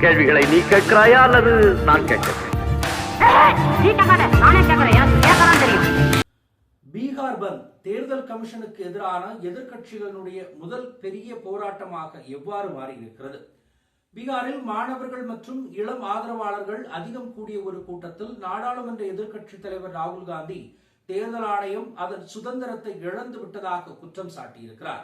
கேள்விகளை நீ கேட்கிறாயா அல்லது நான் கேட்கிறேன்? பீகார் பந்த் தேர்தல் கமிஷனுக்கு எதிரான எதிர்க்கட்சிகளுடைய முதல் பெரிய போராட்டமாக எவ்வாறு மாறியிருக்கிறது? பீகாரில் மாணவர்கள் மற்றும் இளம் ஆதரவாளர்கள் அதிகம் கூடிய ஒரு கூட்டத்தில் நாடாளுமன்ற எதிர்க்கட்சி தலைவர் ராகுல் காந்தி தேர்தல் ஆணையம் அதன் சுதந்திரத்தை இழந்து விட்டதாக குற்றம் சாட்டியிருக்கிறார்.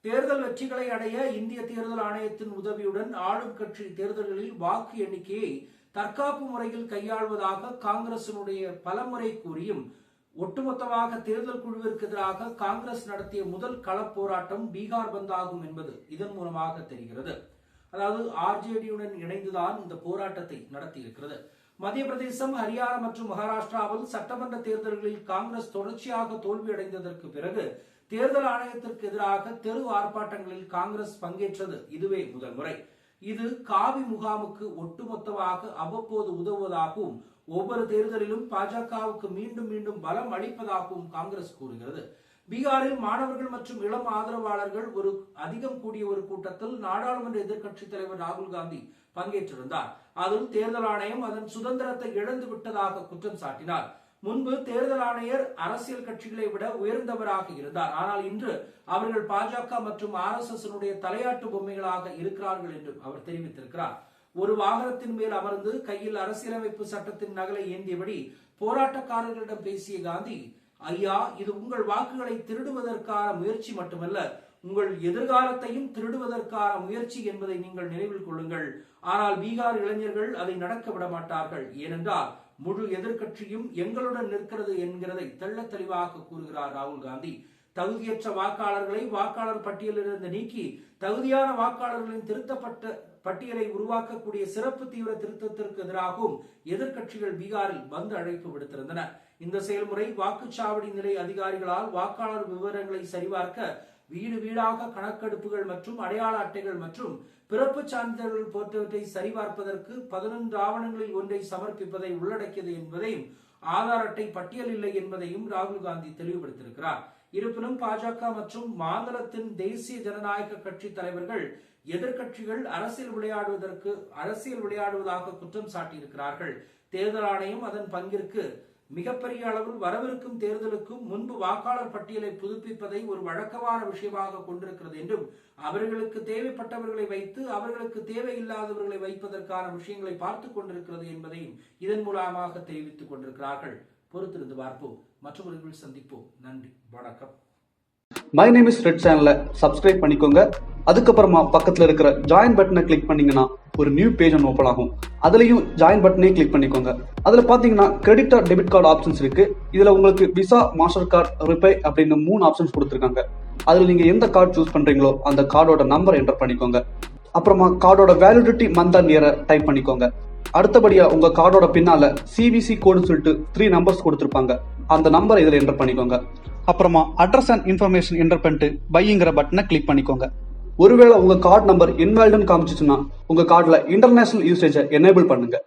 தேர்தல் வெற்றிகளை அடைய இந்திய தேர்தல் ஆணையத்தின் உதவியுடன் ஆளும் கட்சி தேர்தல்களில் வாக்கு எண்ணிக்கையை தற்காப்பு முறையில் கையாள்வதாக காங்கிரசினுடைய பலமுறை கூறியும் ஒட்டுமொத்தமாக தேர்தல் குழுவிற்கு எதிராக காங்கிரஸ் நடத்திய முதல் களப்போராட்டம் பீகார் பந்த் ஆகும் என்பது இதன் மூலமாக தெரிகிறது. அதாவது ஆர்ஜேடியுடன் இணைந்துதான் இந்த போராட்டத்தை நடத்தியிருக்கிறது. மத்திய பிரதேசம், ஹரியானா மற்றும் மகாராஷ்டிராவில் சட்டமன்ற தேர்தல்களில் காங்கிரஸ் தொடர்ச்சியாக தோல்வியடைந்ததற்கு பிறகு தேர்தல் ஆணையத்திற்கு எதிராக தெரு ஆர்ப்பாட்டங்களில் காங்கிரஸ் பங்கேற்றது இதுவே முதல் முறை. இது காவி முகாமுக்கு ஒட்டுமொத்தமாக அவ்வப்போது உதவுவதாகவும் ஒவ்வொரு தேர்தலிலும் பாஜகவுக்கு மீண்டும் மீண்டும் பலம் அளிப்பதாகவும் காங்கிரஸ் கூறுகிறது. பீகாரில் மாணவர்கள் மற்றும் இளம் ஆதரவாளர்கள் ஒரு அதிகம் கூடிய ஒரு கூட்டத்தில் நாடாளுமன்ற எதிர்க்கட்சி தலைவர் ராகுல் காந்தி பங்கேற்றிருந்தார். அதில் தேர்தல் ஆணையம் அதன் சுதந்திரத்தை இழந்து விட்டதாக குற்றம் சாட்டினார். முன்பு தேர்தல் ஆணையர் அரசியல் கட்சிகளை விட உயர்ந்தவராக இருந்தார். ஆனால் இன்று அவர்கள் பாஜக மற்றும் RSS தலையாட்டு பொம்மைகளாக இருக்கிறார்கள் என்று அவர் தெரிவித்திருக்கிறார். ஒரு வாகனத்தின் மேல் அமர்ந்து கையில் அரசியலமைப்பு சட்டத்தின் நகலை ஏந்தியபடி போராட்டக்காரர்களிடம் பேசிய காந்தி, ஐயா, இது உங்கள் வாக்குகளை திருடுவதற்கான முயற்சி மட்டுமல்ல, உங்கள் எதிர்காலத்தையும் திருடுவதற்கான முயற்சி என்பதை நீங்கள் நினைவில் கொள்ளுங்கள். ஆனால் பீகார் இளைஞர்கள் அதை நடக்க விட மாட்டார்கள். ஏனென்றால் முழு எதிர்க்கட்சியும் எங்களுடன் நிற்கிறது என்கிறதை தெள்ள தெளிவாக கூறுகிறார் ராகுல் காந்தி. தகுதியற்ற வாக்காளர்களை வாக்காளர் பட்டியலிலிருந்து நீக்கி தகுதியான வாக்காளர்களின் திருத்தப்பட்ட பட்டியலை உருவாக்கக்கூடிய சிறப்பு தீவிர திருத்தத்திற்கு எதிராகவும் எதிர்க்கட்சிகள் பீகாரில் பந்த் அழைப்பு விடுத்திருந்தன. இந்த செயல்முறை வாக்குச்சாவடி நிலை அதிகாரிகளால் வாக்காளர் விவரங்களை சரிபார்க்க வீடு வீடாக கணக்கெடுப்புகள் மற்றும் அடையாள அட்டைகள் மற்றும் பிறப்பு சான்றிதழ்கள் போன்றவற்றை சரிபார்ப்பதற்கு 11 ஆவணங்களில் ஒன்றை சமர்ப்பிப்பதை உள்ளடக்கியது என்பதையும் ஆதார் அட்டை பட்டியல் இல்லை என்பதையும் ராகுல் காந்தி தெளிவுபடுத்தியிருக்கிறார். இருப்பினும் பாஜக மற்றும் மாநிலத்தின் தேசிய ஜனநாயக கட்சி தலைவர்கள் எதிர்க்கட்சிகள் அரசியல் விளையாடுவதாக குற்றம் சாட்டியிருக்கிறார்கள். தேர்தல் ஆணையம் அதன் பங்கிற்கு மிகப்பெரிய அளவில் வரவிருக்கும் தேர்தலுக்கும் முன்பு வாக்காளர் பட்டியலை புதுப்பிப்பதை ஒரு வழக்கமான விஷயமாக கொண்டிருக்கிறது என்றும் அவர்களுக்கு தேவைப்பட்டவர்களை வைத்து அவர்களுக்கு தேவையில்லாதவர்களை வைப்பதற்கான விஷயங்களை பார்த்துக் கொண்டிருக்கிறது என்பதையும் இதன் மூலமாக தெரிவித்துக் கொண்டிருக்கிறார்கள். பொறுத்திருந்து பார்ப்போம். மற்றவர்கள் சந்திப்போம். நன்றி, வணக்கம். மை நேம் இஸ் ரெட் சேனலை சப்ஸ்கிரைப் பண்ணிக்கோங்க. அதுக்கப்புறமா பக்கத்துல இருக்கிற ஜாயின் பட்டனை கிளிக் பண்ணீங்கன்னா ஒரு நியூ பேஜ் ஒன்று ஓப்பன் ஆகும். அதுலயும் ஜாயின் பட்டனே கிளிக் பண்ணிக்கோங்க. அதுல பாத்தீங்கன்னா credit R debit card options இருக்கு. இதுல உங்களுக்கு விசா, மாஸ்டர் கார்டு, ரிப்பே அப்படின்னு 3 ஆப்ஷன்ஸ் கொடுத்துருக்காங்க. அதுல நீங்க எந்த கார்டு சூஸ் பண்றீங்களோ அந்த கார்டோட நம்பர் என்டர் பண்ணிக்கோங்க. அப்புறமா கார்டோட வேலிடிட்டி மந்த் அண்ட் இயரை டைப் பண்ணிக்கோங்க. அடுத்தபடியா உங்க கார்டோட பின்னால CVC கோடுன்னு சொல்லிட்டு 3 நம்பர்ஸ் கொடுத்துருப்பாங்க. அந்த நம்பரை இதுல என்டர் பண்ணிக்கோங்க. அப்புறமா அட்ரஸ் அண்ட் இன்ஃபர்மேஷன் என்டர் பண்ணிட்டு பைங்கிற பட்டனை கிளிக் பண்ணிக்கோங்க. ஒருவேளை உங்க கார்டு நம்பர் இன்வாலிட்னு காமிச்சிச்சுன்னா உங்க கார்டுல இன்டர்நேஷனல் யூசேஜை எனேபிள் பண்ணுங்க.